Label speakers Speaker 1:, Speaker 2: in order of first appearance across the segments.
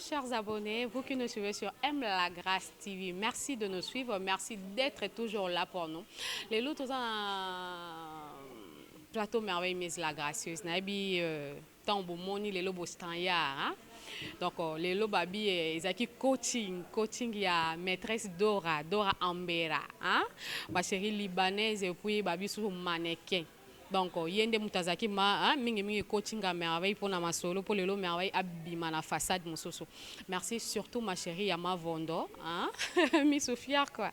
Speaker 1: chers abonnés, vous qui nous suivez sur M La Grâce TV. Merci de nous suivre, merci d'être toujours là pour nous. Les lots, tous un plateau merveilleux, mais la gracieuse. Nabi, tant bon moni, les lots ya. Donc, les lots babi, ils ont coaching, il y a maîtresse Dora Ambera. Ma chérie libanaise, et puis babi sur mannequin. Donc, yende mutazaki ma mingi coaching à merveille pour na masolo pour le lo merveille abima na façade mososo. Merci surtout ma chérie Yama Vondo, mi Sophia quoi.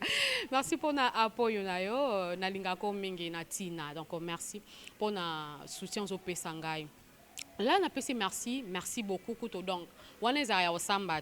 Speaker 1: Merci pour na appui na yo na lingako mingi na tina. Donc merci pour na soutien au pesangai. Là, on a fait merci beaucoup. Donc, on est à Osamba,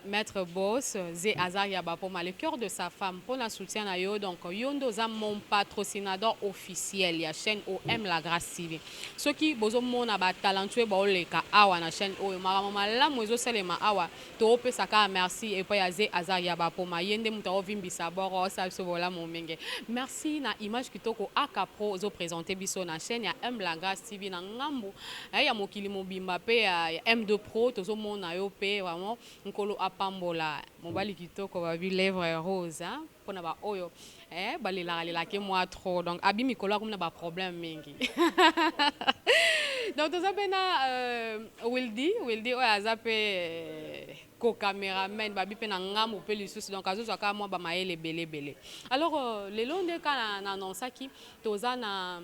Speaker 1: Maître Boss, Zé Azar Yabapoma, le cœur de sa femme, pour la soutien à yo. Donc, Yondo za mon patrocinateur officiel, il y a chaîne OM La Grâce TV. Ceux qui besoin mon abat talentueux, bah les cas awa na chaîne OM. Maman là, moi je sais les ma awa. Tope saka merci et puis Zé Azar Yabapoma. Yende mutao vimbi saboro ça se vola mon menge. Merci na image kitoko akapro zo présenter biso na chaîne ya M La Grâce TV na ngambo. Il y a mokili mobimba pe ya M2 Pro tozo mona yo pe vraiment nkolo apambola mobali kitoko ba bi lèvres rose pona ba oyo balela ke moi trop donc abi mikolo comme na ba problème mingi donc tozo pena Wildy oyo azape ko cameraman babi pe na ngamu pe lisusu donc azo zaka moi ba maele belé alors le long de kana na annonçaki toza na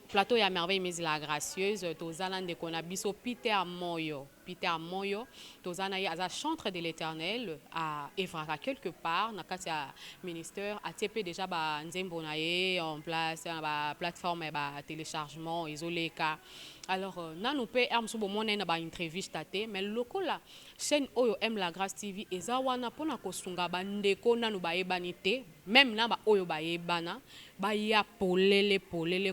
Speaker 1: plateau ya merveille mais la gracieuse tozana de konabiso Peter Moyo tozana ya chantre de l'Éternel à Evraka quelque part na kati ya ministère a TP déjà ba nzembo na ye en place ba plateforme ba téléchargement isoleka. Alors nanu pe amso bomone na ba interview taté mais lokola chaîne oyo M La Grâce TV eza wana pona kosunga ba ndeko nanu ba ebanité même na ba oyo ba ebana ba ya polele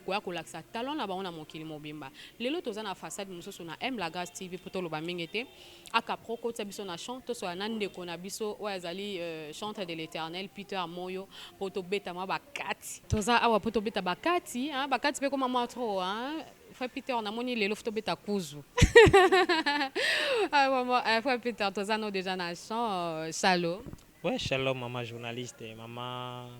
Speaker 1: koya kolakisa talon na ba ona mokili mobimba lelo tozana façade musoso na M La Grâce TV poto lo ba mingete aka proko biso na chant to so na ndeko na biso o azali chantre de l'Éternel Peter Moyo poto beta ma ba kati toza awa poto beta ba kati pe comme moi trop Frère Peter, on a moni les lofto beta kuzu. Frère Peter, tozano déjà na chant shalom.
Speaker 2: Ouais, shalom maman journaliste, maman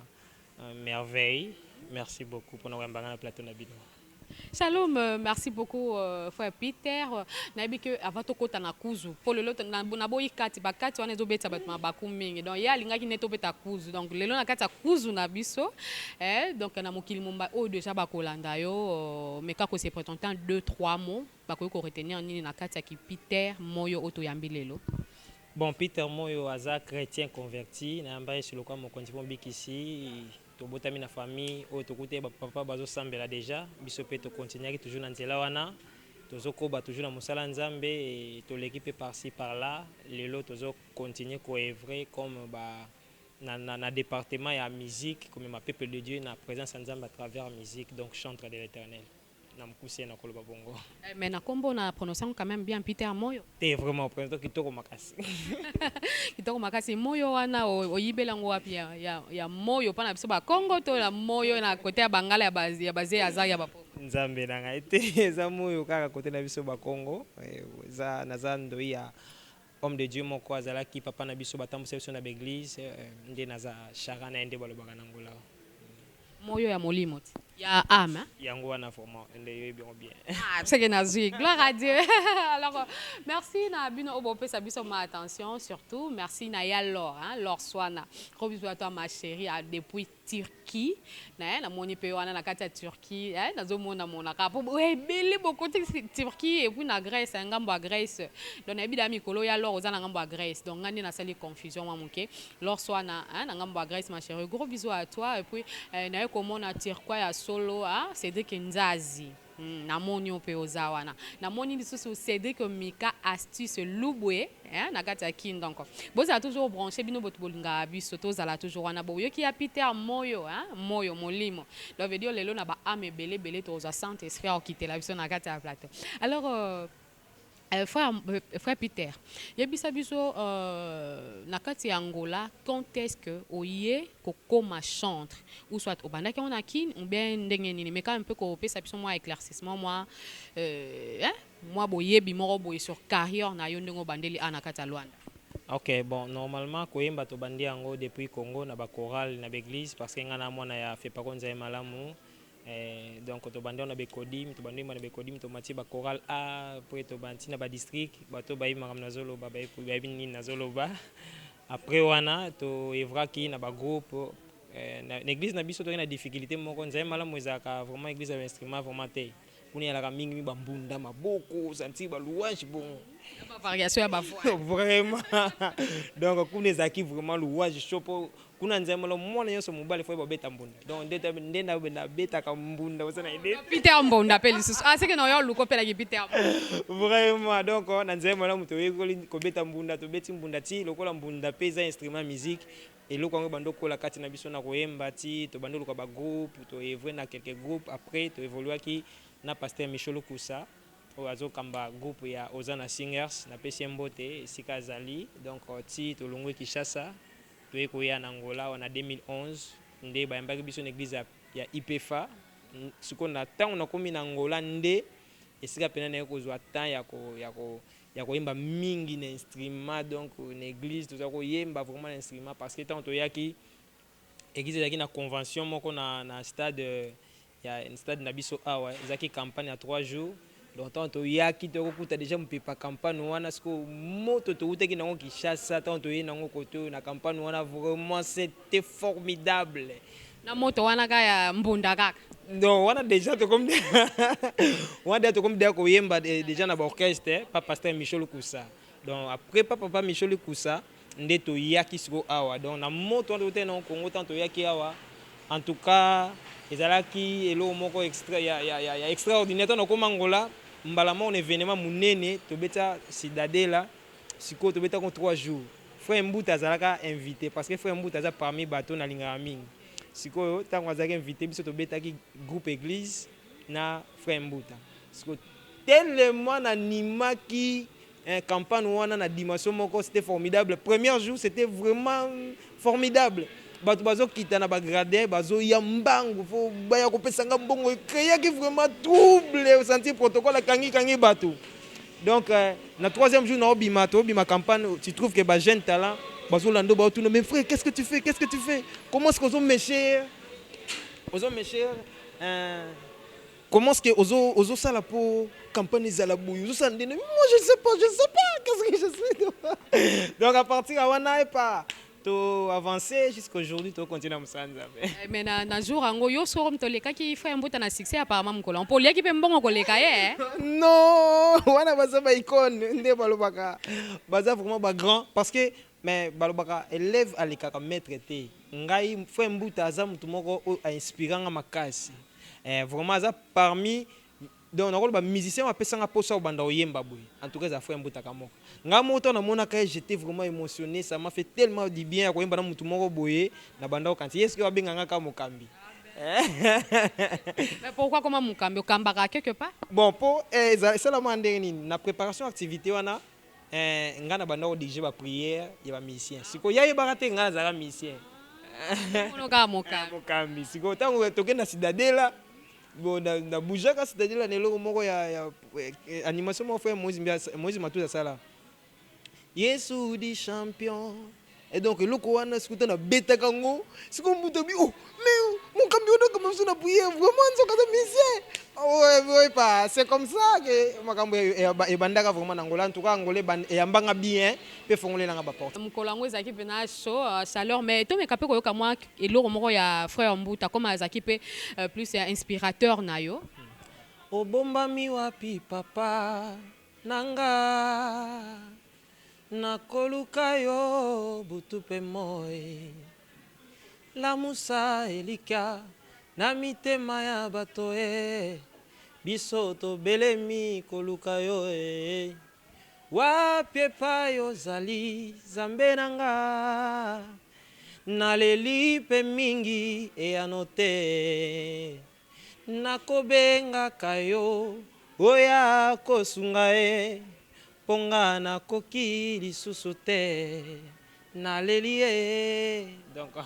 Speaker 2: merveille. Merci beaucoup pour nous avoir dans le plateau Nabino.
Speaker 1: Shalom, merci beaucoup frère Peter. Nabi que avant to kota na kuzu. Pour le lot na boyi kati ba kati wana zo beta batma ba kumingi. Donc ya linga ki neto beta kuzu. Donc lelo na kati kuzu na biso. Donc na mokili mumba o déjà ba kolanda yo mais kako se prétentant 2-3 mots ba ko retenir nini na kati ki Peter Moyo oto yambi lelo.
Speaker 2: Bon, Peter Moyo aza chrétien converti na ambaye sur le quoi mon konti ici. Tobotami na famille o tokote papa bazo sambela déjà biso pe to continuer toujours na nzela wana tozo koba toujours na mosala nzambe et to l'équipe par-ci par-là lelo tozo continuer ko œuvrer comme ba na département ya musique comme ma peuple de Dieu na présence nzambe à travers la musique donc chantre de l'Éternel na mkusi na koloba bongo
Speaker 1: mais na kombo na prononçant quand même bien Peter Moyo
Speaker 2: t'es vraiment présent kitoko makasi
Speaker 1: kitoko makasi moyo wana oyibela ngo wapi ya moyo pana biso ba Congo to la moyo na côté ya bangala ya baze ya za ya bapo
Speaker 2: nzambe na ngai te eza moyo kaka côté na biso ba Congo eza nazando ya homme de Dieu moko azalaki papa na biso batambuse biso na l'église nde naza charana ende balobaka na ngola
Speaker 1: moyo ya molimo ya âme
Speaker 2: yango wana vraiment ende bien
Speaker 1: c'est que nazi gloire à Dieu. Alors merci na bino obope sa biso ma attention surtout merci na ya Laure Swana gros bisous à toi ma chérie depuis Turquie na moni pe wana na kati ya Turquie nazo mona ka po bele beaucoup Turquie et puis na Grèce ngambo ya Grèce donc na bida mikolo ya Laure oza na ngambo ya Grèce donc ngani na sali confusion moi moké Laure Swana na ngambo ya Grèce ma chérie gros bisous à toi et puis na yo komona Turquois ya solo Cédric Nzazi na moni ope ozawana na moni lisusu Cédric Mika astuce Lubwe na kati ya kin donc boza toujours branché bino botu bolinga biso tozala toujours wana boyo ki ya Peter Moyo Moyo molimo donc veut dire lelo na ba ame belé toza Saint Esprit okitela biso na kati ya plateau alors frère Peter, yebisa biso na kati ya Angola quand est-ce que oye kokoma chantre ou soit obandaki on a kin ou bien ndenge nini mais quand un peu ko pesa biso moi éclaircissement moi moi boyebi moko boye sur carrière na yo ndenge bandeli ana kata Luanda.
Speaker 2: Ok, bon, normalement, koyemba to bandi yango depuis Congo na ba chorale na l'église parce que ngana mwana ya fait pas konza malamu. Donc to bandi on a bekodim, to bandi na bekodim to mati ba chorale a pour to bandi na ba district, ba to ba imam na zolo ba ba ni na zolo ba. Après wana to evra ki na ba groupe na l'église na biso to na difficulté moko nza malamu ezaka vraiment église ya instrument vraiment te. Kuni ala mingi ba mbunda maboko, santi ba louange bon.
Speaker 1: Ba variation ya ba voix.
Speaker 2: Vraiment. Donc kuna ezaki vraiment louange chopo kuna nzema lo mwana nyonso mobali fo ba beta mbunda. Donc ndenda na beta ka mbunda osana ide.
Speaker 1: Peter mbunda peli susu. Ah c'est que no yo luko pela ki Peter.
Speaker 2: Vraiment donc na nzema lo muto yekoli ko beta mbunda to beti mbunda ti lokola mbunda peza instrument musique et loko ngo bando kola kati na biso na koyemba ti to bando loka ba groupe to evre na quelques groupes après to évoluer ki na pasteur Michel Koussa oazo kamba groupe ya Ozana Singers na pesi mbote esika azali donc ti to longwe Kinshasa to ekoya na Angola wana 2011 nde bayambaki biso na église ya IPFA siko na tango na komi na Angola nde esika pena na kozwa temps ya koyemba mingi na instrument donc na église to za koyemba vraiment na instrument parce que tant to yaki église yaki na convention moko na stade ya stade na biso awa ezaki campagne à 3 jours donc tant to yaki to kokuta déjà mpepa campagne wana siko moto to utaki nango Kinshasa tant to yenango koto na campagne wana vraiment c'était formidable
Speaker 1: Na moto wana ka ya mbunda kaka.
Speaker 2: donc wana déjà to comme wana to comme ko yemba déjà na ba orchestre pa pasteur Michel Koussa donc après papa Michel Koussa nde to yaki siko awa donc na moto wana to na Congo tant to yaki awa en tout cas ezalaki elo moko extra ya extraordinaire to na ko Angola mbalama on événement munene to beta sidadela siko to beta ko 3 jours frère Mbuta azalaka invité parce que frère Mbuta aza parmi bateau na linga mingi siko tango azalaka invité biso to beta ki groupe église na frère Mbuta siko tellement animaki campagne wana na dimension moko c'était formidable premier jour c'était vraiment formidable bato bazo kita na bagradin bazo ya mbangu fo baya kopesanga mbongo créaki vraiment trouble au senti protocole kangi bato donc na troisième jour na obima campagne tu trouves que ba jeune talent bazo lando ba tout mais frère qu'est-ce que tu fais comment est-ce qu'on mécher comment est-ce que ozo sala pour campagne za la bouille ozo sandene moi je sais pas qu'est-ce que je sais donc à partir à wana pas to avancer jusqu'aujourd'hui to continuer à musanza
Speaker 1: mais na jour ango yo so comme to leka ki frère Mbuta na succès apparemment mkola on polia ki pe mbongo koleka ye
Speaker 2: non wana baza ba icône nde balobaka baza vraiment ba grand parce que mais balobaka élève aleka ka maître té ngai frère Mbuta aza mutu moko a inspiranga makasi vraiment aza parmi donc on a musicien on appelle ça un poste au banda oyemba boy en tout cas ça fait un bout à kamoko nga moto na mona ka j'étais vraiment émotionné ça m'a fait tellement du bien ko yemba na mutu moko boye na banda okanti est-ce que wa benga nga ka mokambi
Speaker 1: mais pourquoi comment mokambi okambaka quelque part
Speaker 2: bon pour c'est la mandeni na préparation activité wana nga na banda o DJ ba prière ya ba musicien siko yaye barate nga za musicien
Speaker 1: ono ka
Speaker 2: mokambi siko tango tokenda sidadela bon na boujaka c'est-à-dire la nelo moko ya animation mo fait Moïse Matuza sala Yesu di champion et donc le koana sikuta na beta kango siko muto bi oh mais mon camion comme ça na prier vraiment nzo kaza musicien ouais pas c'est comme ça que makambo e bandaka vraiment na Angola en tout cas angolais e ambanga bien pe fongole na ba porte
Speaker 1: mkolango ezaki pe na show chaleur mais to me kapé koyoka moi eloko moko ya frère Mbuta comme azaki pe plus inspirateur na yo
Speaker 2: obombami wapi papa nanga nakoluka yo butu pe moi lamusa elika na mitema ya bato biso tobelemi koluka yo wapi epai ozali zambe nanga naleli mpe mingi eyano te nakobengaka yo oya kosunga mponga nakoki lisusu te nalelie donc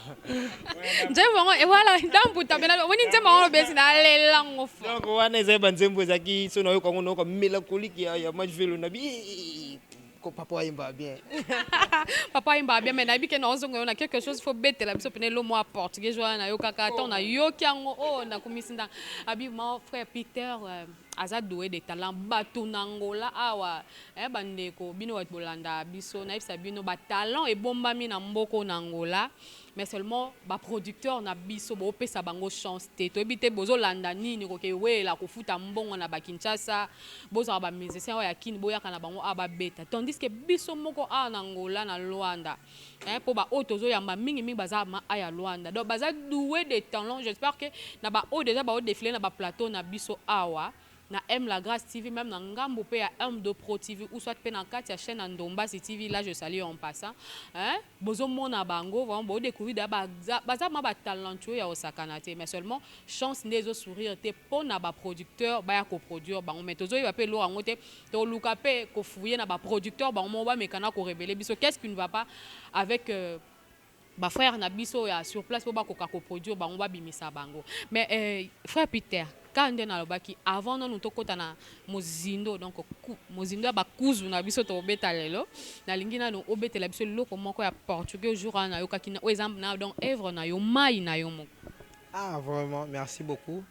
Speaker 1: Nzembo ngo e wala ndambu tabena woni nzembo ngo besi na lela ngofa.
Speaker 2: donc wana eza banzembo ezaki so na yo kango na mélancolique ya majvelo na bi ko papa yemba bien.
Speaker 1: Papa imba bien mais na bike na ozongo na quelque chose faut bête la biso pene lo mo portugais joa na yo kaka ton na yo kiango oh na kumisinda abi mon frère Peter aza doué de talent bato nangola awa bandeko bino wat bolanda biso na ibisa bino ba talent e bombami na mboko nangola mais seulement ba producteur na biso bo pesa bango chance te to ebite bozo landa nini ko ke wela ko futa mbongo na ba Kinshasa bozo ba musicien ya kini boya kana bango aba beta tandis que biso moko a nangola na Luanda po ba auto zo yamba mingi mingi baza ma aya Luanda donc baza doué de talent j'espère que na ba o déjà ba o défilé na ba plateau na biso awa na M la Grâce TV même na ngambo pe ya M2 Pro TV ou soit pe na kati ya chaîne Ndombasi TV là je salue en passant bozo mona bango vraiment bo découvrir da baza ma ba talentueux ya osakana te mais seulement chance ndezo sourire te po na ba producteur ba ya ko produire bango mais tozo va pe lo ango te to luka pe ko fouiller na ba producteur bango mo ba mekana ko révéler biso qu'est-ce qui ne va pas avec ba frère na biso ya sur place po ba ko produire bango ba bimisa bango mais frère Peter quand on a le avant nous tokota na mozindo donc mozindo ba kuzu na biso to beta lelo na lingina no obeta la biso loko moko ya portugais jour na yo kakina au exemple na donc œuvre na yo mai na yo moko.
Speaker 2: Ah vraiment merci beaucoup.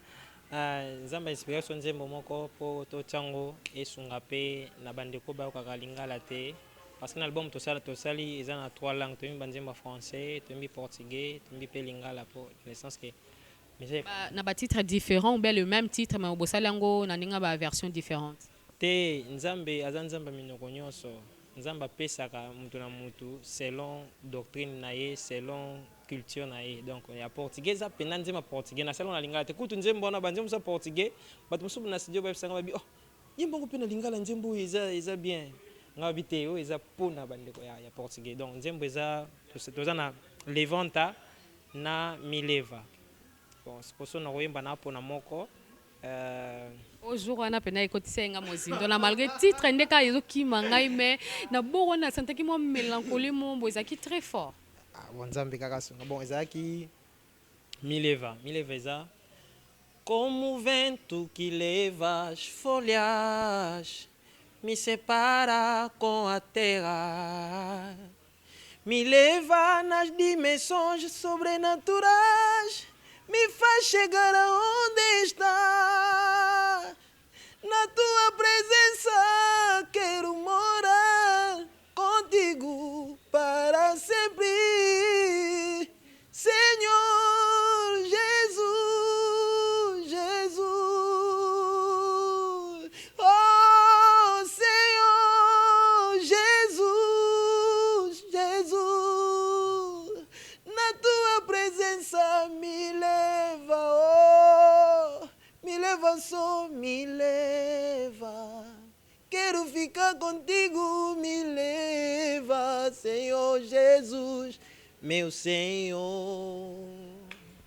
Speaker 2: Nzamba inspiration nzembo moko po to chango esunga pe na bandeko ba ka lingala te parce que l'album to sali eza na 3 langues to mbi nzembo français to mbi portugais to mbi pe lingala po le sens que
Speaker 1: na ba titre différent ou bien le même titre mais au salango na ninga ba version différente
Speaker 2: te nzambe azanzamba minoko nyonso nzamba pesaka mutu na mutu selon doctrine na ye selon culture na ye donc ya portugais za pena nzema portugais na selon na lingala te kutu nzembo na banzembo sa portugais bato musubu na studio ba sanga ba oh yembo pena lingala nzembo eza bien nga biteo eza pona bandeko ya portugais donc nzembo eza toza na levanta na mileva. Bon, c'est pour ça que nous avons moko.
Speaker 1: Aujourd'hui, on a peine à écouter nga mozindo na malgré titre ndeka yezo ki mangai mais na boro na santa ki mo mélancolie mo bozaki très fort.
Speaker 2: Ah bon nzambe kaka songa bon ezaki mileva eza como o vento que leva as folhas me separa com a terra me leva nas dimensões sobrenaturais me faz chegar aonde está. Na tua presença quero morar contigo para sempre. Senhor Jesus, Jesus. Oh, Senhor Jesus, Jesus. Na tua presença me só me leva, quero ficar contigo, me leva, Senhor Jesus, meu Senhor.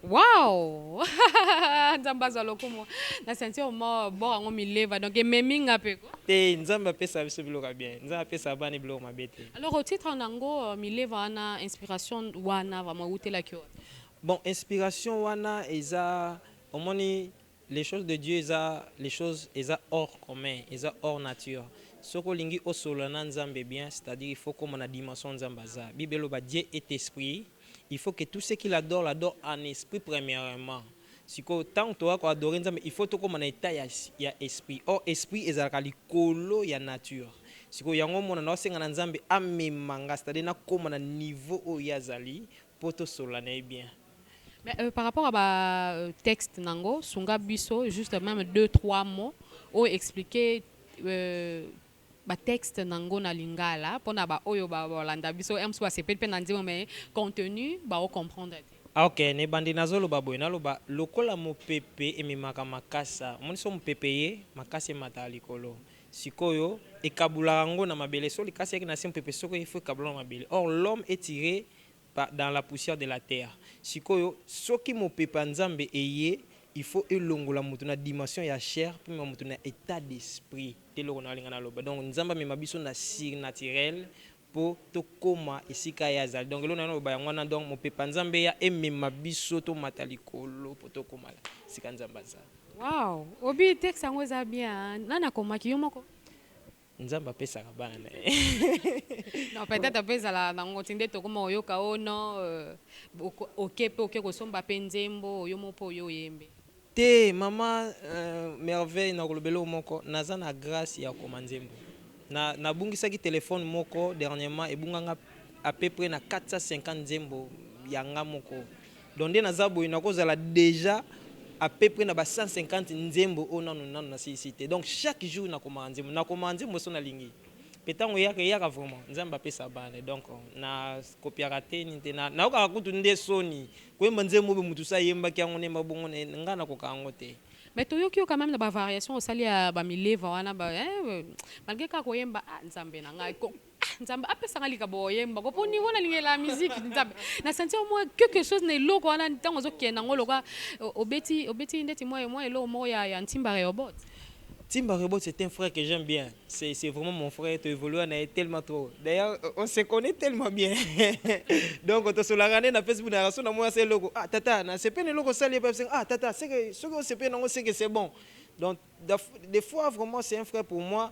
Speaker 1: Wow! Nzambaza lokomo na sentir mo bon me leva donc meminga pe ko.
Speaker 2: Te nzamba pesa biso biloka bien. Nzamba pesa bani biloko mabete.
Speaker 1: Alors au titre nango me leva na inspiration wana vraiment utela kyo.
Speaker 2: Bon, inspiration wana eza omoni les choses de Dieu, les choses hors commun, hors nature. Ce que lingi osolana nzambe bien, c'est-à-dire il faut comme on a dimension nzambaza. Bible ba Dieu est esprit. Il faut que tout ce qu'il adore l'adore en esprit premièrement. Si que tant toi ko adorer nzambe, il faut to comme on a état ya esprit. Or esprit ezalaka likolo ya nature. Si que yango mona na senga nzambe amemanga, c'est-à-dire na comme na niveau o yazali poto solana bien.
Speaker 1: Mais par rapport à texte nango, sunga biso juste même 2-3 mots ou expliquer texte nango na lingala pour na ba oyo ba landa biso em soit c'est peut nandimo mais contenu ba o comprendre.
Speaker 2: Ah OK, ne bandi nazolo baboy na loba lokola mo pepe emimaka makasa. Moni so mo pepeye makasa mata likolo. Sikoyo ekabula ngo na mabele so likasi yaki na sim pepe soko il faut kabula na mabele. Or l'homme est tiré dans la poussière de la terre. Sikoyo soki mo pepa nzambe eye il faut elongola mutu na dimension ya chair puis mutu na état d'esprit telo na linga na loba. Donc nzamba me mabiso na surnaturel po tokoma esika ya azali. Donc eloko na ba ngwana donc mopepa nzambe ya emema biso to matalikolo po tokoma la esika nzambe azali.
Speaker 1: Wow, obi texte yango eza bien. Nana komaki yo moko?
Speaker 2: Nzambe apesaka bana.
Speaker 1: Non, peut-être apesala nango tinde tokoma oyoka o non oke kosomba pe nzembo oyo mopo oyo yembe.
Speaker 2: Te mama merveille na kolobelo moko naza na grâce ya koma nzembo. Na bungisaki téléphone moko dernièrement ebunganga à peu près na 450 nzembo yanga moko. Donc nde naza boye nakozala déjà à peu près na ba 150 nzembo onano na cité. Donc chaque jour na koma nzembo so na lingi. Petango yaka vraiment nzamba pesa bana. Donc na kopiaka te ni te na oka kutu nde soni kwemba nzembo be mutu sa yemba kyango ne mabongo nga na kokango te.
Speaker 1: Mais toyoki yo quand même na ba variation osali ya ba mileva wana ba malgré ka koyemba nzambe na ngai ko nzambe apesanga likabo yemba ko poni wona lingela musique nzambe na sentir moi quelque chose na eloko wana ntango zokenda ngolo ka obeti ndeti moi eloko mo ya ntimba robot.
Speaker 2: Timba Rebot, c'est un frère que j'aime bien. C'est vraiment mon frère. Tu évolues, on est tellement trop. D'ailleurs, on se connaît tellement bien. Donc, on se l'a regardé dans Facebook, on a moi c'est logo. Ah, tata, c'est pas le logo ça les peuvent. Ah, tata, c'est que ce que c'est pas non, c'est que c'est bon. Donc, des fois vraiment c'est un frère pour moi.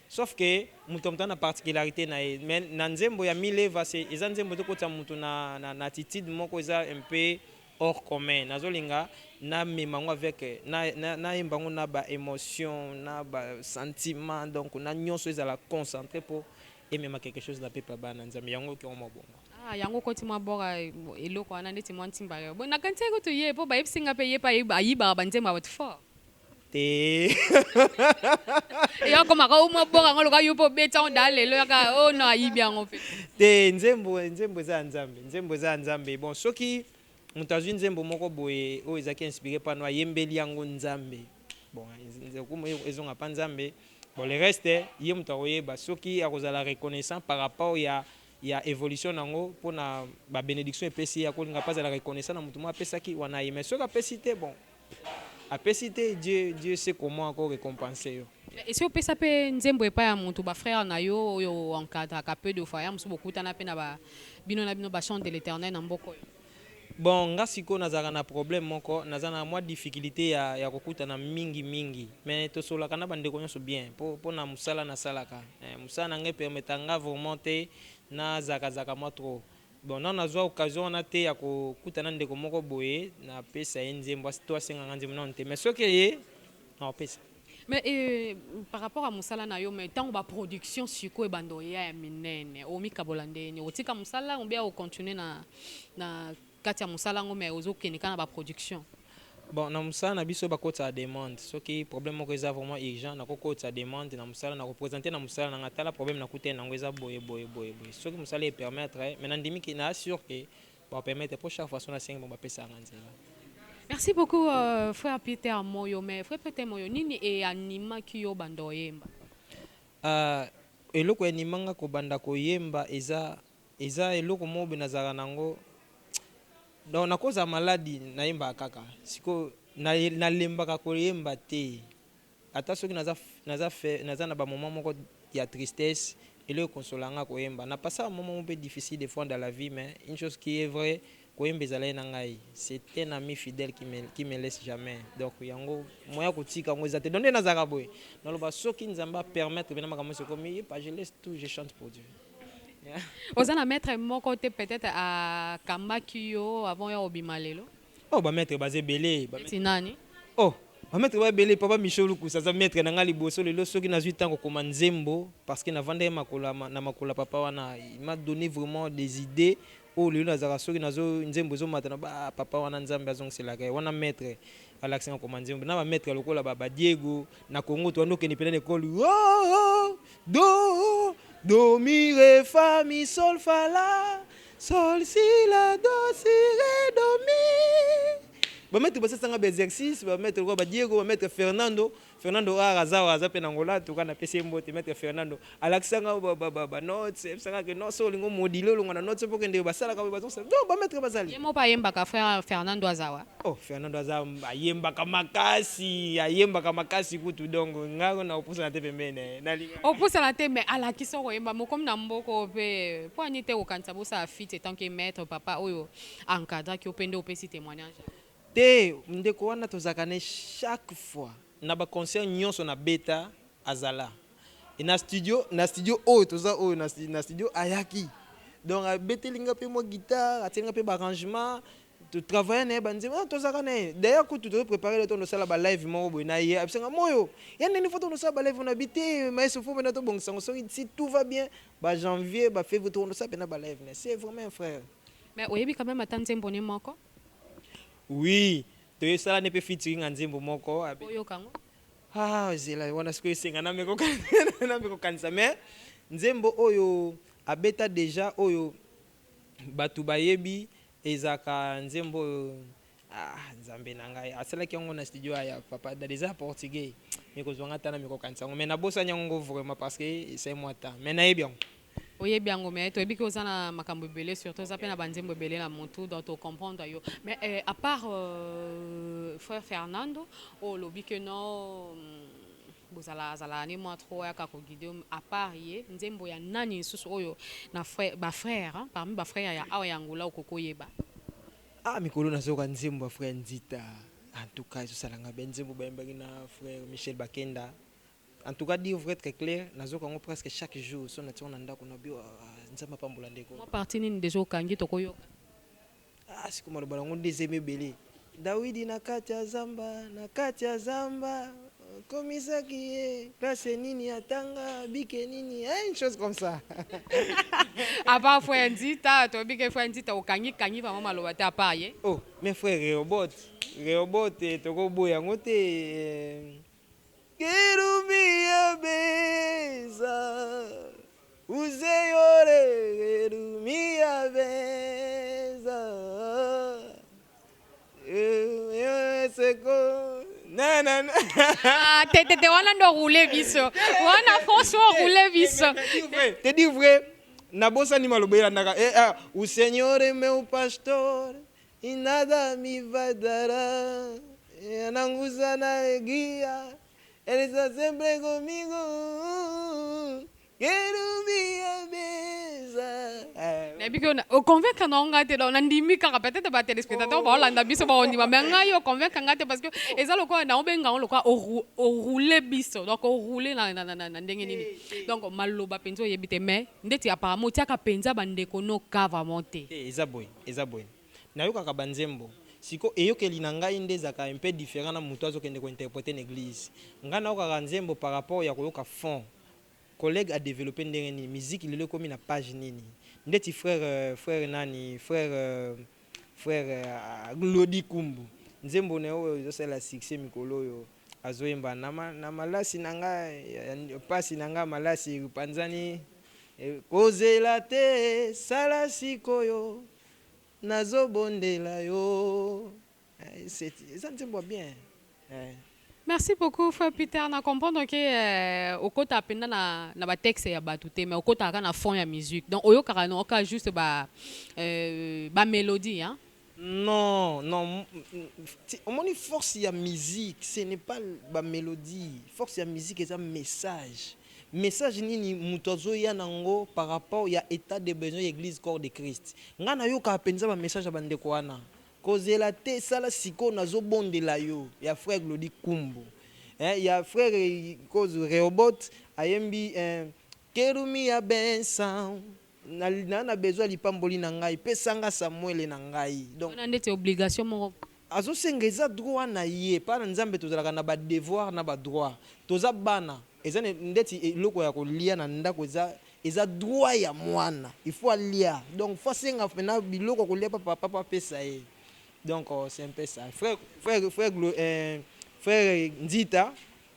Speaker 2: Sauf que mutomta na particularité na mais nanzembo ya mileva c'est ezanzembo to kota mutu na attitude moko eza un peu hors commun. Nazolinga na memango avec na embango na ba émotion na ba sentiment donc na nyonso ezala concentré pour aimer quelque chose na pepa bana nzambe yango ki omo bongo.
Speaker 1: Ah yango koti mwa bora eloko wana ndeti mwa ntimba bo na kanti ko to ye po ba episinga pe ye pa ayiba ba nzemba ba fort
Speaker 2: te
Speaker 1: ya koma ka umo bora ngolo ka yupo beta ondale lo ka o na ayibi yango pe
Speaker 2: te nzembo za nzambe bon soki mutazwi nzembo moko boye o ezaki inspiré par no yembeli yango nzambe bon comme ezonga pa nzambe bon le reste ye mutaoyeba soki akozala reconnaissant par rapport ya évolution nango pona ba bénédiction epesi ya kolinga pas la reconnaissant na mutu mo apesaki wana ye mais soki apesi te bon apesi te Dieu sait comment encore récompenser yo.
Speaker 1: Et si opesa pe nzembo epa ya mutu ba frère na yo oyo encadre ka peu de fois ya musu bokutana pe na ba bino ba chant de l'éternel na mboko yo.
Speaker 2: Bon nga siko nazaka na problème moko naza na mwa difficulté ya kokutana mingi mais tosolaka na bandeko nyonso bien po na musala na salaka musala na ngai permetanga vraiment te na zaka mwa trop bon na nazwa occasion na te ya kokutana ndeko moko boye na pesa ye nzembo to asenga nzembo non te mais soki ye na pesa.
Speaker 1: Mais par rapport à musala na yo mais tant ba production siko e bando ya minene o mikabola ndeni otika musala on bien o continuer na kati ya musala ngo mais ozokendeka na ba production.
Speaker 2: Bon na musala na biso bakota ya demande soki problème moko eza vraiment urgent na kokota ya demande na musala na représenter na musala na ngatala problème na kute nango eza boye soki musala e permettre maintenant ndimi ki na sûr que ba permettre pour chaque fois son na 5 bon ba pesa nganzela.
Speaker 1: Merci beaucoup frère Peter Moyo mais frère Peter Moyo nini e anima ki yo bando yemba.
Speaker 2: Eloko animanga ko banda ko yemba eza eloko mo benazara nango. Donc na cause maladie na yemba kaka siko na lembaka ko yemba te ata soki naza na ba moment moko ya tristesse et le consolanga ko yemba na passa un moment un peu difficile des fois dans la vie mais une chose qui est vraie ko yemba ezala na ngai c'est un ami fidèle qui me laisse jamais donc yango moya ko tika ngo ezate donner na zaka boy na loba soki nzamba permettre bena makambo se comme je laisse tout je chante pour Dieu. Yeah.
Speaker 1: Oza na maître mon côté peut-être à Kambakio avant ya obimalelo.
Speaker 2: Oh ba maître basé belé
Speaker 1: ba nani?
Speaker 2: Oh ba maître ba belé papa Michel Lukusa za maître na ngali boso lelo soki na 8 ans ko nzembo parce que na vanda na makola papa wana il m'a donné vraiment des idées oh lelo na zaka soki nazo nzembo zo matana ba papa wana nzambe azong selaka wana maître alaxen ko nzembo na ba maître lokola ba Diego na Congo to ndoke ni pena école oh do mi re fa mi sol fa la sol si la do si re do mi
Speaker 3: mettre basa sanga exercice ba mettre ko ba Diego ba mettre Fernando arazawa azape na ngola to kana pese mbote mettre Fernando alaksanga ba notes sanga que non so lingo modilo longa na notes pour que ndé basala ka ba zonsa non ba mettre bazali
Speaker 1: yemo pa yemba ka frère Fernando Azawa
Speaker 3: oh Fernando azawa ayemba ka makasi kutu dongo ngako na opusa na te pembene nalinga
Speaker 1: opusa na te mais ala kiso ko yemba mokom na mboko pe po anite ko kanisa bosa fit tant que maître papa oyo encadre ki opende opesi témoignage
Speaker 3: te ndeko wana tozakane chaque fois na ba concert nyonso na beta azala et na studio oyo toza oyo na studio ayaki donc abetelinga pe mo guitare atenga pe ba arrangement to travailler na banzema tozakane d'ailleurs kutu to préparer le ton sala ba live mo boy na ye absenga moyo yande ni photo no sala ba live on habité mais il faut maintenant to bon sango si tout va bien ba janvier ba février to no sala na ba live c'est vraiment un frère
Speaker 1: mais oyebi quand même attendre mboni moko
Speaker 3: oui to sala ne pe featuring nzembo moko
Speaker 1: oyo kango
Speaker 3: zela wana siko esenga na meko kanisa mais nzembo oyo abeta déjà oyo batu bayebi ezaka nzembo nzambe na ngai asalaki yango na studio ya papa da déjà portugais meko zwanga tana meko kanisa mais na bosa nyango vraiment parce que c'est moi ta mais na yebi yango
Speaker 1: oyebi yango mais toyebi ke oza na makambo ebele surtout oza mpe na banzembo ebele na motu donc tocomprendre yo mais à part frère Fernando olobi ke no bozala ne mwa trop yaka koguide à part ye nzembo ya nani lisusu oyo na bafrère parmi bafrère ya awa ya ngola okokoyeba
Speaker 3: mikolo nazoka nzembo ya frère Nzita en tout cas ezosalanga be nzembo bayembaki na frère Michel Bakenda. En tout cas, dire vrai très clair, nous avons presque chaque jour, si on est en ndako na bio, nzamba pambola ndeko.
Speaker 1: Moi partie ni déjà kangi tokoyo.
Speaker 3: C'est comme le ballon des aimés belé. Dawidi na kati ya zamba, komisa kiye, classe nini atanga, bike nini, une chose comme ça.
Speaker 1: À part frère Nzita, toi bike frère Nzita okangi vraiment maloba te à part ye.
Speaker 3: Oh, mes frères Rehoboth toko boya ngote. Kerumia beza uzeyore kerumia beza seko na
Speaker 1: te wana ndo rouler biso wana franchement rouler biso
Speaker 3: te dis vrai na bosa ni malobela ndaka o Senhor é meu pastor e nada me vai dará ananguza na guia. Elle est sempre comigo. Quero minha mesa.
Speaker 1: Nebi que o convaincre nga te na ndimi kaka peut-être ba téléspectateur ba olanda biso ba ondima mais nga yo convaincre nga te parce que eza lokwa na obenga lokwa o rouler biso donc o rouler na ndenge nini donc maloba penzo yebite mais ndeti apparemment tiaka penza bandeko no cover monter
Speaker 3: eza boy na yo kaka banzembo siko eyokeli na ngai nde ezaka un peu différent na moto azokende kointerpréter na église ngai naokaka nzembo par rapport ya koyoka fond collègue a développé ndenge nini musique lelo ekomi na page nini ndeti frère nani frère Glody Kumbu nzembo na oyo ezosala succès mikolo oyo azoyemba na malasi na ngai pasi na ngai malasi panzani kozela te sala sikoyo nazobondela yo c'est ça nzembo bien.
Speaker 1: Merci beaucoup frère Peter na comprendre que okota apenda na ba texte ya batute mais okota ka na fond ya musique donc oyokaka no ka juste ba mélodie hein.
Speaker 3: Non, on force ya musique, ce n'est pas la mélodie. Force ya musique c'est un message. Message nini mutozo ya nango par rapport ya état de besoin église corps de Christ. Ngana yo ka penza ba message ya bandeko wana. Kozela te sala siko nazo bondela yo ya frère Glody Kumbu. Ya frère Kozo Rehoboth ayembi kerumi ya bensan. Na besoin lipamboli na ngai pesanga Samuel na ngai
Speaker 1: donc on a des obligations mo
Speaker 3: azo sengeza droit na ye pa na nzambe tozalaka na ba devoir na ba droit toza bana eza ndeti eloko ya kolia na ndako eza droit ya mwana il faut lia donc faut senga fena biloko kolia papa pesa ye donc c'est un peu ça frère Nzita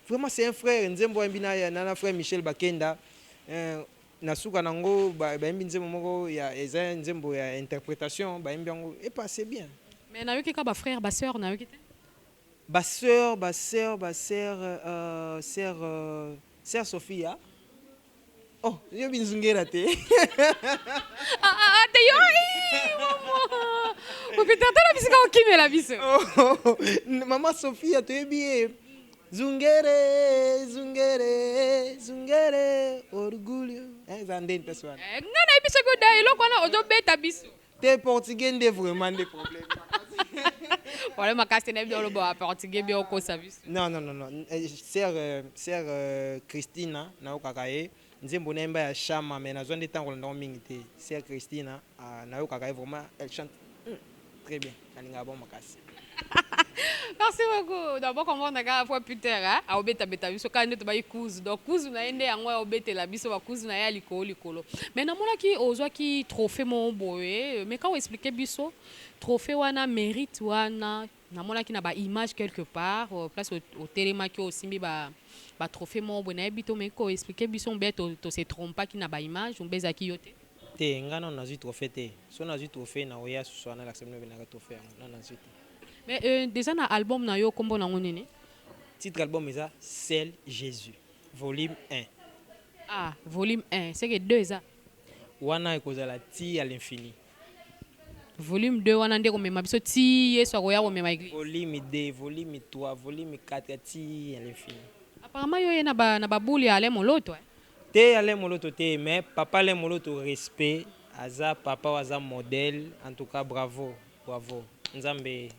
Speaker 3: vraiment c'est un frère nzembo mbina na frère Michel Bakenda nasuka nango baimbi nzembo moko ya eza nzembo ya interprétation baimbi yango et passé bien.
Speaker 1: Mais na yo ki ka ba frère ba sœur na yo ki te.
Speaker 3: Sœur Sophia. Oh, yo binzungera te.
Speaker 1: Te yo momo. O peut-être na bisika o kimela biso.
Speaker 3: Oh, Maman Sophia, tu es bien. Zungere, zungere, zungere, orgulho. Zandene pessoal.
Speaker 1: Nga na biso ko dai eloko na ozo beta biso.
Speaker 3: T'es portugais, t'es vraiment des problèmes.
Speaker 1: Wala makasi na biso lo ba portugais bi o ko service.
Speaker 3: Non. Sœur Christina, na okakaye. Nzembo nemba ya chama, mais na zone de temps qu'on mingi te. Sœur Christina, na okakaye vraiment, elle chante très bien. Kalinga bon makasi.
Speaker 1: Merci beaucoup. D'abord, comment on a fois plus tard, à obeta beta biso quand on ba ikuzu. Donc kuzu na ende yango ya obeta la biso ba kuzu na ya likolo. Mais na mona ki ozwa ki trophée mon boye, mais quand on expliquer biso, trophée wana mérite wana na mona ki na ba image quelque part, place au téléma ki osimbi ba trophée mon boye na bito mais ko expliquer biso on beto to se trompe pas ki na ba image, on beza ki yote.
Speaker 3: Te ngana na zi trophée te. So na zi trophée na oya so na l'accepter na trophée na zi te.
Speaker 1: Mais déjà na album na yo kombo na ngonene.
Speaker 3: Titre album est ça, Seul Jésus, volume 1.
Speaker 1: Ah, volume 1, c'est que 2 ça.
Speaker 3: Wana ekozala ti à l'infini.
Speaker 1: Volume 2 wana ndeko mema biso ti yeso akoya ko mema église.
Speaker 3: Volume 2, volume 3, volume 4 ti à l'infini.
Speaker 1: Apparemment yo ye na ba boule ya ale moloto.
Speaker 3: Te ale moloto te, mais papa ale moloto respect, aza papa aza modèle, en tout cas bravo. Nzambe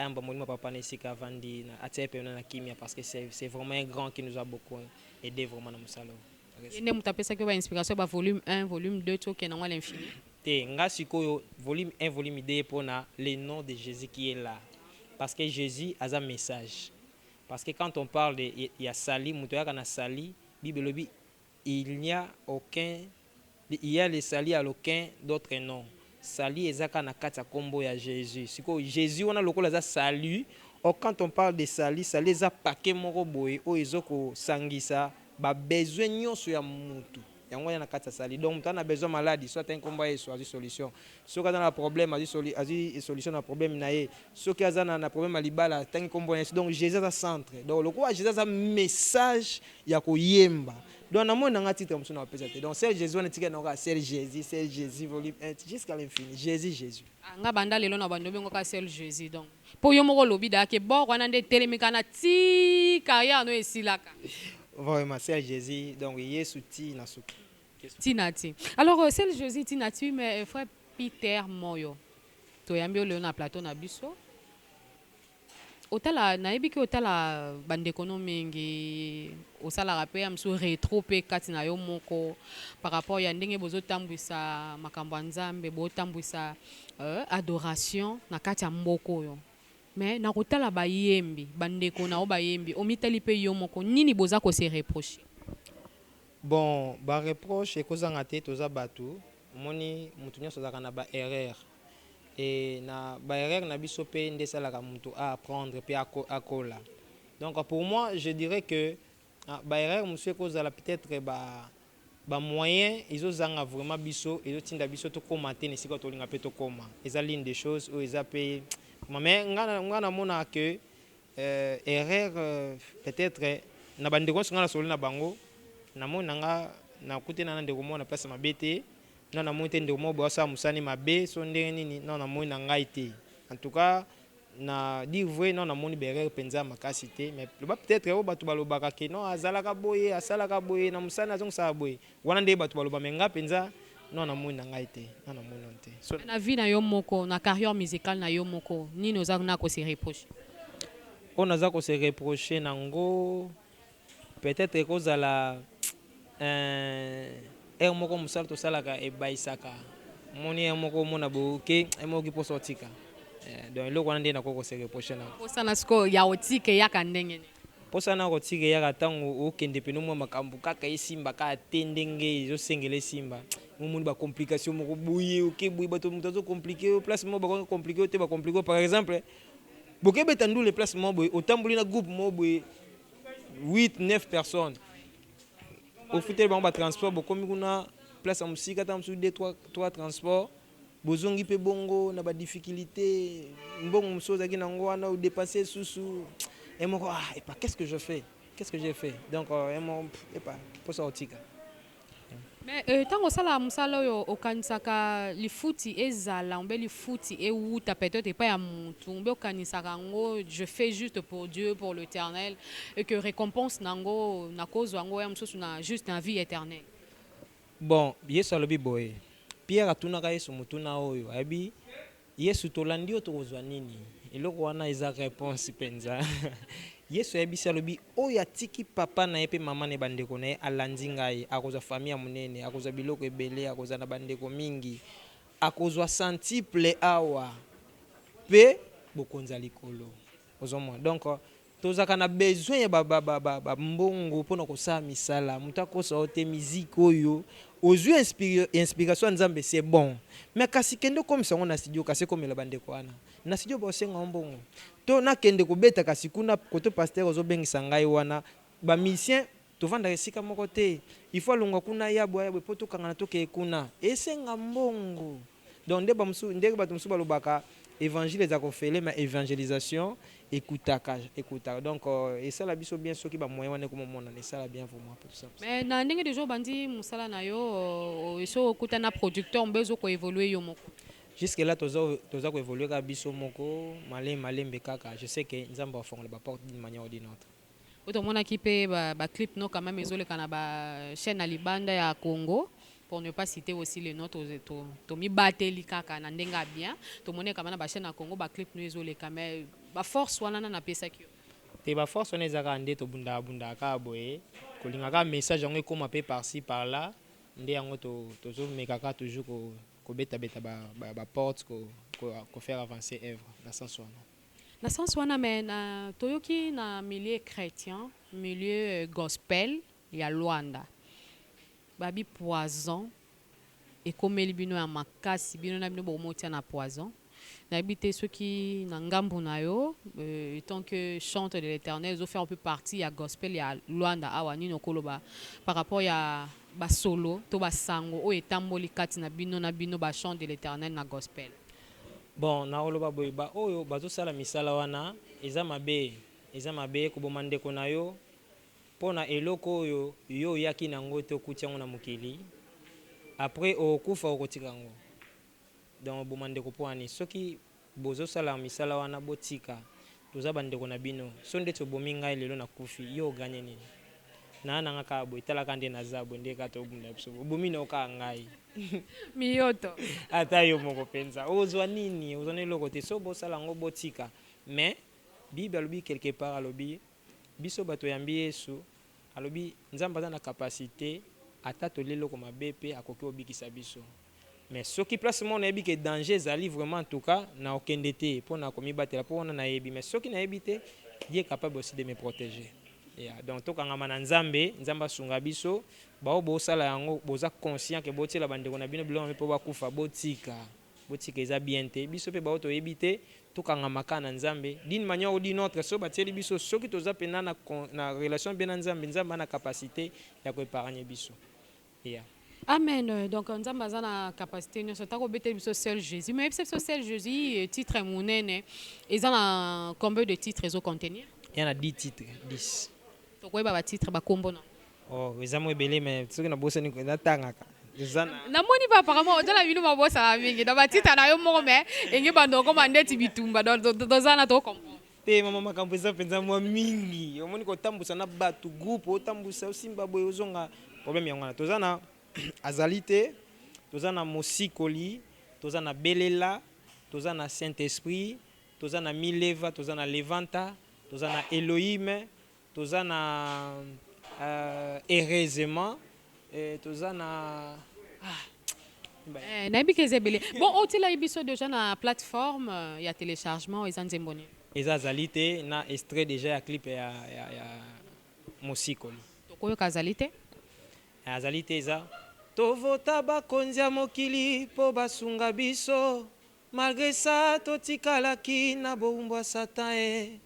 Speaker 3: amba molimo papa na esika vandi na atepe na kimia parce que c'est vraiment un grand qui nous a beaucoup aidé vraiment na musalo.
Speaker 1: Yende mutapesa ko ba inspiration ba volume 1, volume 2 to ke na l'infini.
Speaker 3: Te nga sikoyo volume 1, volume 2 pona le nom de Jésus qui est là. Parce que Jésus a un message. Parce que quand on parle de il y a sali, mutoya na sali, Bible lobi il n'y a le sali à aucun d'autre nom. Sali ezaka na kati ya kombo ya Jésus. Siko Jésus on a lokola za salut. Quand on parle de sali eza paquet moko boye o ezoko sangisa ba besoin nyonso ya mutu. Yango ya na kati ya sali. Donc mutu na besoin maladie, soit un combat et soit solution. Soki aza na problème, azi solution na problème na ye. Soki aza na problème à libala, tangi kombo ya. Donc Jésus a centre. Donc lokola Jésus a message ya koyemba. Donc, on a un titre comme ça. Donc, c'est Jésus, on a c'est Jésus, volume 1, jusqu'à l'infini. Jésus.
Speaker 1: Nga banda lelo na bando bengo ka seul Jésus donc. Po yo moko lobi da ke bo wana nde telemika na ti carrière no esilaka.
Speaker 3: Vraiment, c'est Jésus. Donc, Yesu ti na souki.
Speaker 1: Tinati. Alors, c'est Jésus tinati mais frère Peter Moyo. To yambi le na plateau na biso. Otala nayebi ki otala bandeko no mingi osala rappel am so rétro pe kati na yo moko par rapport ya ndenge bozo tambwisa makambo ya Nzambe bo tambwisa adoration na kati ya mboko yo mais na kotala bayembi bandeko na o bayembi omitali pe yo moko nini boza ko se reprocher.
Speaker 3: Bon, ba reproche ekozanga te toza batu moni mutu nyonso zaka na ba erreur. Et na ba erreur na biso pe ndesalaka mutu à apprendre pe akola. Donc pour moi, je dirais que ba erreur monsieur kozala peut-être ba moyen ezozanga vraiment biso ezotinda biso to commenter nesika to linga pe to koma. Eza l'une des choses où eza pe mais ngana mona que erreur peut-être na bandeko ngana solo na bango na mona nga na kutena na ndeko mona place mabete. Non, na moi ndeko mo bosa musani mabe so ndenge nini non na moi na ngai te. En tout cas na dire vrai non na moni berere penza makasi te mais peut-être o batu balobaka ke non azalaka boye asalaka boye na musani azong sa boye wana nde batu baloba menga penza non na moi na ngai te non na moi non te. So
Speaker 1: Na vie na yo moko na carrière musicale na yo moko nini oza na ko se reprocher.
Speaker 3: On a ko se reprocher nango peut-être kozala moko musala tosalaka ebaisaka moni moko mona boke emoki po sortika donc le wana nde na koko se reprocher na
Speaker 1: Osana sko ya otike ya kandenge.
Speaker 3: posa na kotike ya tango okende pe no mwa makambo kaka esimba ka tendenge zo sengele simba mumuni ba complication moko buye okeboye bato mutazo compliquer place mo ba compliquer te ba compliquer par exemple boke betandu le place mo boye otambuli na groupe mo boye 8-9 personnes. Au fait, il y a transport, beaucoup de place en musique, 2-3 transports. bozongi pe bongo na ba difficulté mbongo mosusu ozalaki nango wana ou dépasser susu et moko et pas qu'est-ce que je fais, qu'est-ce que j'ai fait, donc et pas pour sortir.
Speaker 1: Mais tant que ça la musala yo okanisaka lifuti ezala mbe lifuti e wuta peut-être pas ya muntu mbe okanisaka ngo je fais juste pour Dieu pour l'Éternel et que récompense nango na cause ngo ya mususu na juste na vie éternelle.
Speaker 3: Bon yesu alobi boye Pierre atunaka yesu mutuna oyo abi yesu tolandi yo tokozwa nini eloko wana eza réponse penza yesu ayebisi alobi oyo atiki papa na ye mpe mama na ye bandeko na ye alandi ngai akozwa famille ya monene akozwa biloko ebele akozwa na bandeko mingi akozwa centuple awa mpe bokonzi ya likolo ozomona donc tozalaka na besoin ya mbongo mpona kosala misala moto akosa o te miziki oyo ozwi inspiration ya nzambe c'est bon mais kasi kende okomisa yango na studio kasi ekomela bandeko wana na studio baosenga mbongo to nakende kobeta kasi kuna koto paster ozobengisa ngai wana bamisien tovandaka esika moko te il faut alongwa kuna yabwe mpo tokangana tokeye kuna esenga mbongo donc ndenge bato mosusu balobaka évangile eza kofele ma évangélisation écoutaka donc esala biso bien soki bamoyen wana ekomomona esala bien pour moi pour tout ça.
Speaker 1: Mais na ndenge de jour bandi musala na yo eso okuta na producteur mbezo ko évoluer yo moko.
Speaker 3: Jusque là toza ko évoluer ka biso moko malembe kaka je sais que nzamba afongola ba porte d'une manière ou d'une autre.
Speaker 1: Otomona ki pe ba clip no quand même ezoleka na ba chaîne à libanda ya Congo. Pour ne pas citer aussi les notes to mi bateli kaka na ndenga bien to mone kama na ba chaîne na Congo ba clip no ezoleka mais ba force wana na pesa ki
Speaker 3: te ba force wana ezaka nde to bunda ka boye kolinga ka message yango ekoma pe par-ci par là nde yango to zo mekaka toujours ko beta ba porte ko faire avancer œuvre dans sens wana.
Speaker 1: Na sens wana mais na toyoki na milieu chrétien milieu gospel ya Luanda babi poison et comme bino ya makasi bino na bino bomotia na poison na habité ceux qui na ngambu na yo tant que chante de l'Éternel ils ont fait un peu partie ya gospel ya Luanda awani no koloba par rapport ya ba solo to ba sango o etamboli kati na bino ba chante de l'Éternel na gospel.
Speaker 3: Bon na oloba boy ba oyo bazo sala misala wana eza mabe ko bomande ko na yo pona eloko oyo yo yaki nango te okutiango na mokili après okufa okotika ngo donc bomande ko poani soki bozo sala misala wana botika toza bandeko na bino so nde tobomi ngai lelo na kufi yo ganye nini na nanga ka boy talaka nde na zabo nde ka to bunda biso bomi na oka ngai
Speaker 1: miyoto
Speaker 3: ata yo moko penza ozwa nini ozone eloko te so bosala ngo botika mais bible alobi quelque part alobi biso bato yambi Yesu alobi nzamba za na capacité ata tolelo ko mabe pe akoki obikisa biso mais soki place mon yebi que danger ezali vraiment en tout cas na okende te pona komi batela pona na yebi mais soki na yebi te Dieu est capable aussi de me protéger donc tokangama na nzambe sunga biso bao bosala yango boza conscient que botiela bandeko na bino biloko po bakufa botika eza bien te biso pe bao toyebi te tokangamaka na nzambe d'une manière ou d'une autre so batieli biso soki toza pena na relation bien na nzambe na capacité ya ko épargner biso.
Speaker 1: Amen. Donc nzambe aza na capacité nyonso tako beteli biso seul Jésus mais c'est seul Jésus titre monene eza na combien de titres ezo contenir?
Speaker 3: Il y en a 10 titres 10.
Speaker 1: Tokoyeba ba titre ba kombo na
Speaker 3: oh eza mo ebele mais soki na bosani ko natangaka
Speaker 1: na moni ba apparemment dans la vidéo ma boss a mingi dans ba titre na yo moko mais engi bandoko mandeti bitumba dozana to comprendre
Speaker 3: te mama makambo eza penza mwa mingi omoni kotambusa na bato groupe otambusa osimba boye ozonga problème yango na tozana azali te tozana mosikoli tozana belela tozana Saint-Esprit tozana mileva tozana levanta tozana Elohim tozana heureusement tozana
Speaker 1: na bikeze bele bon otila ibiso déjà na plateforme ya téléchargement et nzemboni
Speaker 3: eza azali te na extrait déjà ya clip ya mosikoli
Speaker 1: tokoyo kazali te
Speaker 3: azali te eza tovota bakonzi ya mokili po basunga biso malgré ça totikalaki na boumbwa satan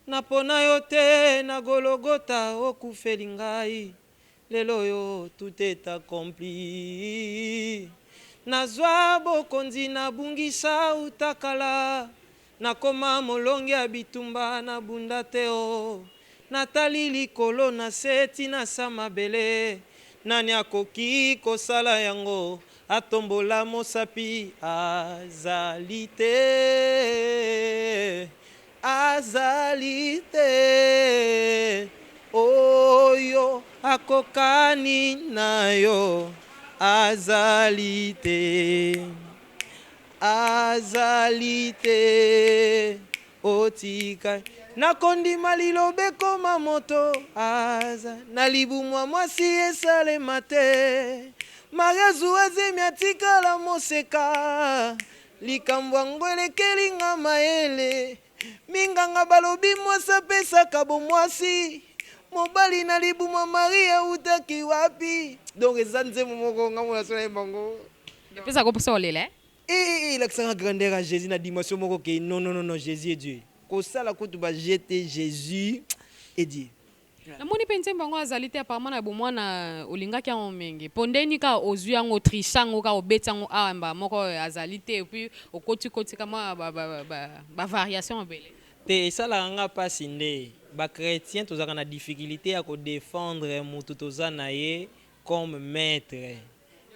Speaker 3: na pona yo te na gologota okufeli ngai lelo yo tout est accompli nazwa bokonzi nabungisa utakala nakoma molongi ya bitumba na bunda te o natali likolo na seti na sa mabele nani akoki kosala yango atombola mosapi azali te oyo akokani na yo azali te otika nakondima lilobe koma moto aza na libumwa mwasi esalema te mariazu azemi atikala moseka likambo yango elekelinga mayele minganga balobi mwasi apesaka bomwasi mobali na libumwa maria utaki wapi donc eza nzembo moko nga mona sola bango
Speaker 1: epesa koposa olela
Speaker 3: ilakisaka grandeur ya jésus na dimension moko ke non jésus est dieu kosala kutu bajete jésus est dieu
Speaker 1: namoni mpe nzembo yango azali te apparemment na bomwana olingaki yango mingi pondeni ka ozwi yango triche yango ka obeti yango awamba moko azali te epuis okoti kama bavariation ebele
Speaker 3: te esalaka nga mpasi nde bachrétien tozalaka na difficulté ya kodefendre motu toza na ye comme maître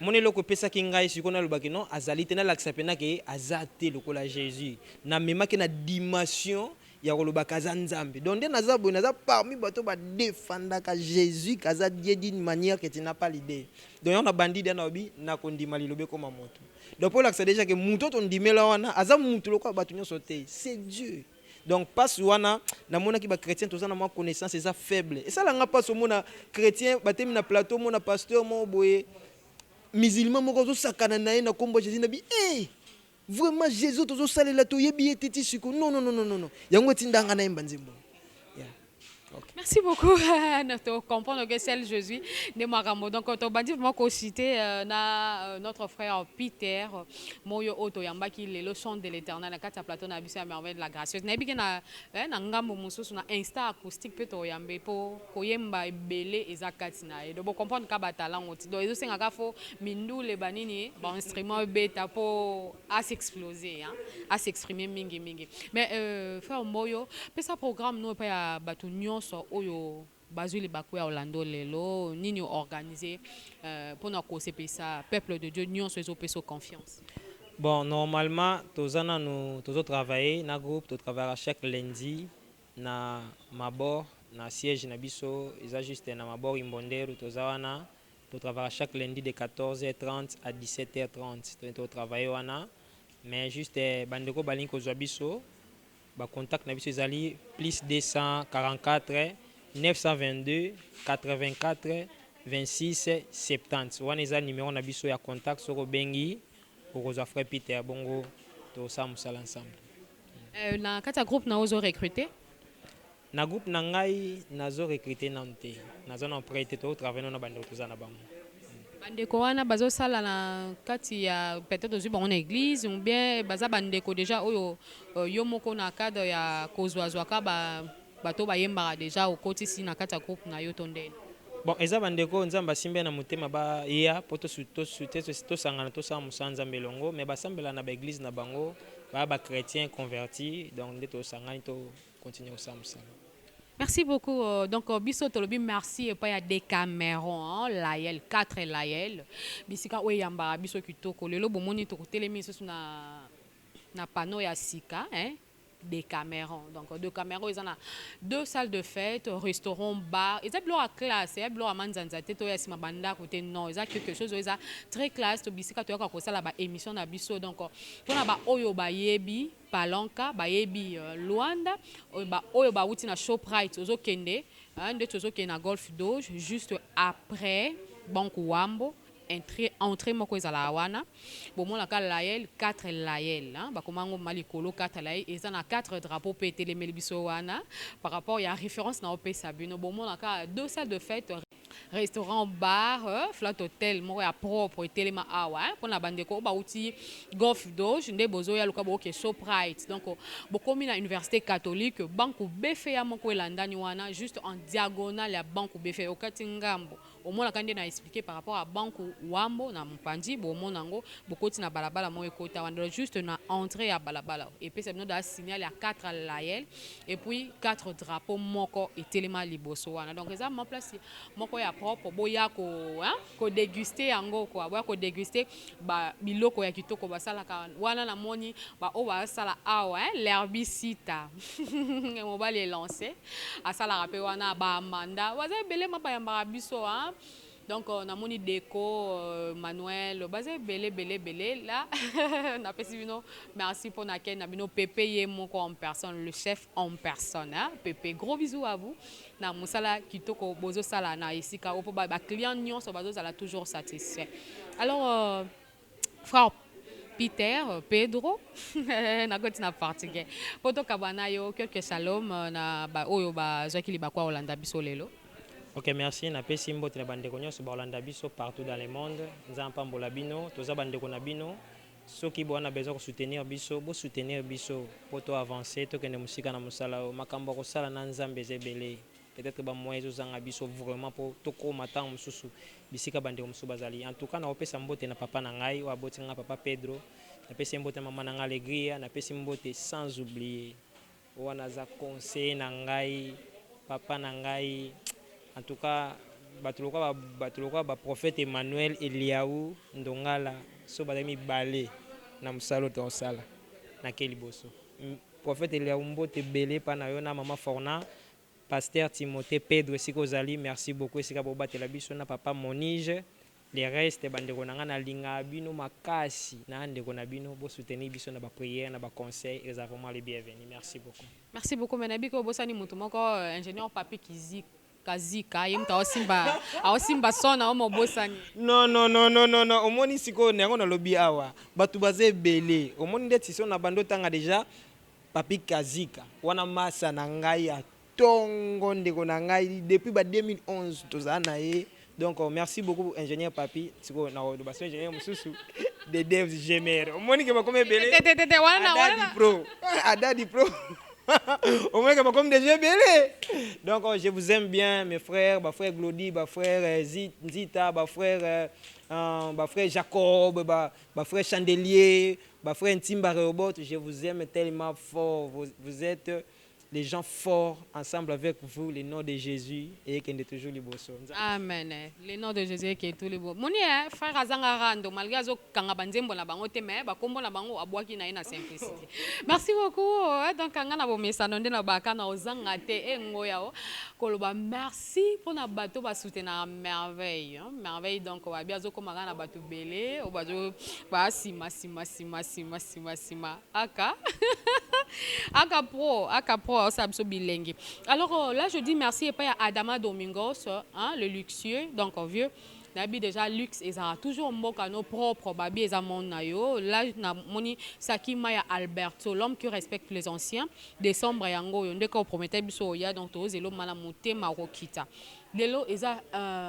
Speaker 3: moni eloko epesaki ngai sikoyo nalobaki non azali te nalakisa mpena ke aza te lokola jésus namemaki na dimension ya kolobaka aza nzambe donc nde naza boye naza parmi bato badefandaka jésus kaza die d'une manière que tu n'as pas l'idée donc yango nabandi de naobi nakondima lilobe koma moto donc mpo olakisa déjà ke motu oyo tondimela wana aza motu lokola bato nyonso te c'est dieu donc pasi wana namonaki bachrétien toza na mwa connaissance eza faible esalanga mpasi omona chrétien batemi na plateau omona pasteur moko boye musulman moko ozosakana na ye na kombo jésus nabi vraiment jésus tozosalela toyebi ye teti siko non yango etindanga na yemba nzembo.
Speaker 1: Okay. Merci beaucoup de comprendre que c'est Jésus de Maramo. Donc, on va citer notre frère Peter, Moyo Oto Yamba, qui est le son de l'éternel, la plateau na bisi à merveille de la gracieuse. N'a pas na ngambo mususu na insta acoustique peut oyambe po koyemba belé ezakatina. Et donc comprendre ka batala ngoti. Donc ils sont ngafo mindu le banini bon instrument beta po à s'exploser hein, à s'exprimer mingi. Mais frère Moyo, pe sa programme no pa batu so oyo bazuli bakuya Orlando lelo nini organisé pour na kosepesa peuple de Dieu nyonso ezopeso confiance.
Speaker 3: Bon, normalement tozana nous tozo travailler na groupe to travailler chaque lundi na mabor na siège na biso eza juste na mabor imbonderu tozawana to travailler chaque lundi de 14h30 à 17h30 to travailler wana mais juste bandeko balinko zo biso ba contact na biso ezali plus 244 922 84 26 70 wana eza numéro na biso ya contact soko bengi okozwa frère Peter bongo to sa musala ensemble.
Speaker 1: Na kata groupe na ozo recruter
Speaker 3: na groupe na ngai nazo recruter nante nazo na prêter to travailler na bando to za na bango
Speaker 1: bandeko wana bazosala na kati ya peut-être ozwi bango na église ou bien baza bandeko déjà oyo yo moko na cadre ya kozwazwaka bato bayembaka déjà okotisi na kati ya groupe na yo to ndeni.
Speaker 3: Bon eza bandeko nzambe asimbe na motema baya po tosangana tosala mosala nzambe elongo mais basambela na baeglise na bango baya bachrétien converti donc nde tosangani to continue kosala mosala.
Speaker 1: Merci beaucoup. Donc, biso tolobi merci et pas ya Decameron, Layel 4 Layel. Bisika oyamba biso kitoko lelo bomoni to telemi so na panneau ya sika, hein? Decameron. Donc, Decameron ils en a deux salles de fête, restaurant, bar. Ils ont à classe, ils ont à manzanza, to ya sima banda côté non, ils ont quelque chose ils ont très classe to bisika to ko sala ba émission na biso. Donc, to na ba oyo ba yebi Palanka bayebi Luanda oyo ba wuti na Shoprite ozokende nde tozokende na Golf Doge juste après Banku Wambo entrée moko ezala wana bomona ka Layel 4 Layel bakomango malikolo 4 Layel eza na 4 drapeaux pe telemeli biso wana par rapport ya référence na opesa bino bomona ka deux salles de fête restaurant bar flat hotel moko ya propre telema awa pona bandeko ba uti Golf Doge nde bozo ya luka boke Shoprite donc bokomi na université catholique banku befe ya moko elandani wana juste en diagonale ya banku befe okati ngambo au moins quand on a expliqué par rapport à banque wambo na mpandi bo monango bokoti na balabala mo ekota wanda juste na entrée à balabala et puis c'est nous da signal à 4 layel et puis 4 drapeaux moko et telema liboso wana donc ça mon place moko ya propre boya ko hein ko déguster yango quoi boya ko déguster ba biloko ya kitoko basala wana na moni ba o ba sala awa hein l'herbicide on va les lancer à ça la rappel wana ba manda waza belé ma ba yamba biso hein donc on a moni déco Manuel basé belé là na pesibino merci pour nakel na bino Pépé yemoko en personne le chef en personne hein Pépé gros bisous à vous na musala kitoko bozo sala na isika opo ba client nyonso bazo sala toujours satisfait alors frère Peter, Pedro, na koti na portugais. Poto kabana yo quelques shalom na ba oyo ba zaki liba kwa Olanda biso lelo.
Speaker 2: Ok, merci. Na pesi mbote na bandeko nyonso ba Olanda biso partout dans le monde. Nzampa mbola bino, toza bandeko na bino. Soki bo na besoin de soutenir biso, bo soutenir biso poto avancer to kende musika na musala o makambo ko sala na Nzambe zebele. Peut-être ba moyo zanga biso vraiment pour toko matin mususu bisika bandeko musu bazali. En tout cas na opesa mbote na papa na ngai wa boti nga papa Pedro. Na pesi mbote maman na ngai Alegria, na pesi mbote sans oublier wana za conseil na ngai papa na ngai. En tout cas batuloka ba prophète Emmanuel Eliaou Ndongala so badami balé na musalo to sala na keliboso. Prophète Eliaou mbote belé pa na yo na mama Forna. Pasteur Timothée Pedro Sikozali, merci beaucoup. Sika bobate la biso na papa Monige. Les restes bandeko na ngana linga bino makasi na ndeko na bino bo soutenir biso na ba prière na ba conseil et vraiment les bienvenus. Merci beaucoup.
Speaker 1: Merci beaucoup menabi ko bosani mutu moko ingénieur Papi Kazika yemta osimba sona omo bosani.
Speaker 3: Non, omoni siko nengo na lobby awa. Batu baze belé. Omoni ndeti so na bando tanga déjà Papi Kazika. Wana masa na ngai ya tongo ndeko na ngai depuis 2011 tozana ye. Donc merci beaucoup ingénieur Papi siko na baso ingénieur mususu de devs gemer. Omoni ke bakome belé. Adadi pro. Au moins que comme déjà belé. Donc je vous aime bien mes frères, ma frère Glody, ma frère Zita, ma frère Jacob, ma frère Chandelier, ma frère Ntimba Robot, je vous aime tellement fort. Vous êtes les gens forts ensemble avec vous, le nom de Jésus et qui est toujours les bossons.
Speaker 1: Amen. Le nom de Jésus qui est tout le beau. Moni frère Azanga Rando malgré azo kanga banzembo na bango te mais ba kombo na bango abwaki na ina simplicité. Merci beaucoup. Donc kanga na bo mesano nde na baka na ozanga te ngoya o koloba merci pour na bateau ba soutenir merveille. Merveille donc ba biazo komanga na bateau belé o bazo ba sima aka aka pro bilenge. Alors là je dis merci et pas à Adama Domingos hein, le luxueux donc vieux nabi déjà luxe et ça toujours mboka nos propres babi et mon nayo là na moni Sakima ya Alberto l'homme qui respecte les anciens décembre yango yonde ko promettait biso ya donc to zelo mala moté marokita lelo eza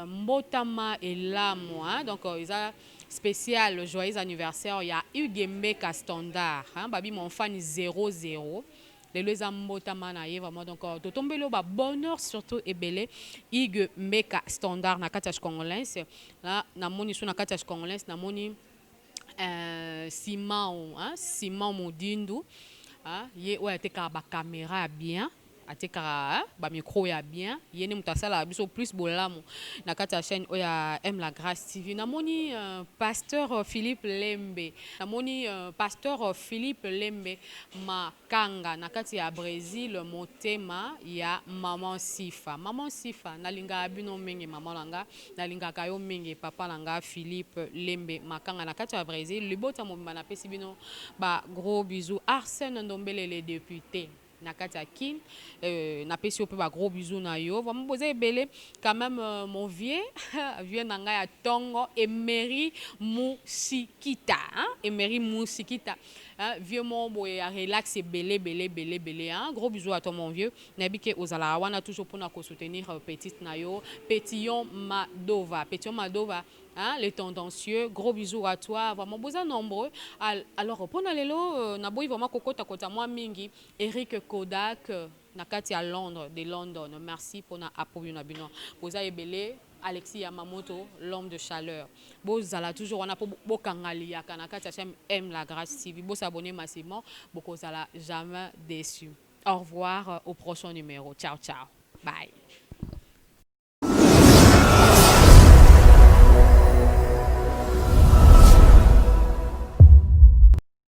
Speaker 1: mbotama et là moi donc eza spécial joyeux anniversaire il y a Hugues Standard hein babi mon fan 00 les deux ambotama na vraiment donc to tombelo ba bonheur surtout ebele Hugues Mbeka Standard na katache congolaise là na moni suna katache congolaise na moni Simon hein Simon Modindu hein ye ouais te ka ba caméra bien ateka ba micro ya bien yene mutasala biso plus bolamu na kati ya chaîne oya M la Grâce TV na moni pasteur Philippe Lembe na moni pasteur Philippe Lembe makanga na kati ya Brésil motema ya maman Sifa na linga bino mingi maman langa na linga kayo mingi papa langa Philippe Lembe makanga na kati ya Brésil libota mo na pesi bino ba gros bisous Arsène Ndombele les députés na kati ya kin na pesi pe ba gros bisous na yo vraiment poser belé quand même mon vieux vieux nanga ya tongo Emery Musikita hein Emery Musikita hein vieux mon boy a relax belé hein gros bisous à toi mon vieux nabike ozala wana toujours pour na ko soutenir petite na yo Pétillon Madova hein, les tendancieux, gros bisous à toi, vraiment besoin nombreux. Alors pour lelo na boy vraiment kokota kota moi mingi Eric Kodak nakati à Londres de London. Merci pour na appui na bino. Poza ebele Alexis Yamamoto, l'homme de chaleur. Bozala toujours on a bokangali ya kanaka chaîne aime la grâce TV. Bo s'abonner massivement, bokozala jamais déçu. Au revoir au prochain numéro. Ciao ciao. Bye.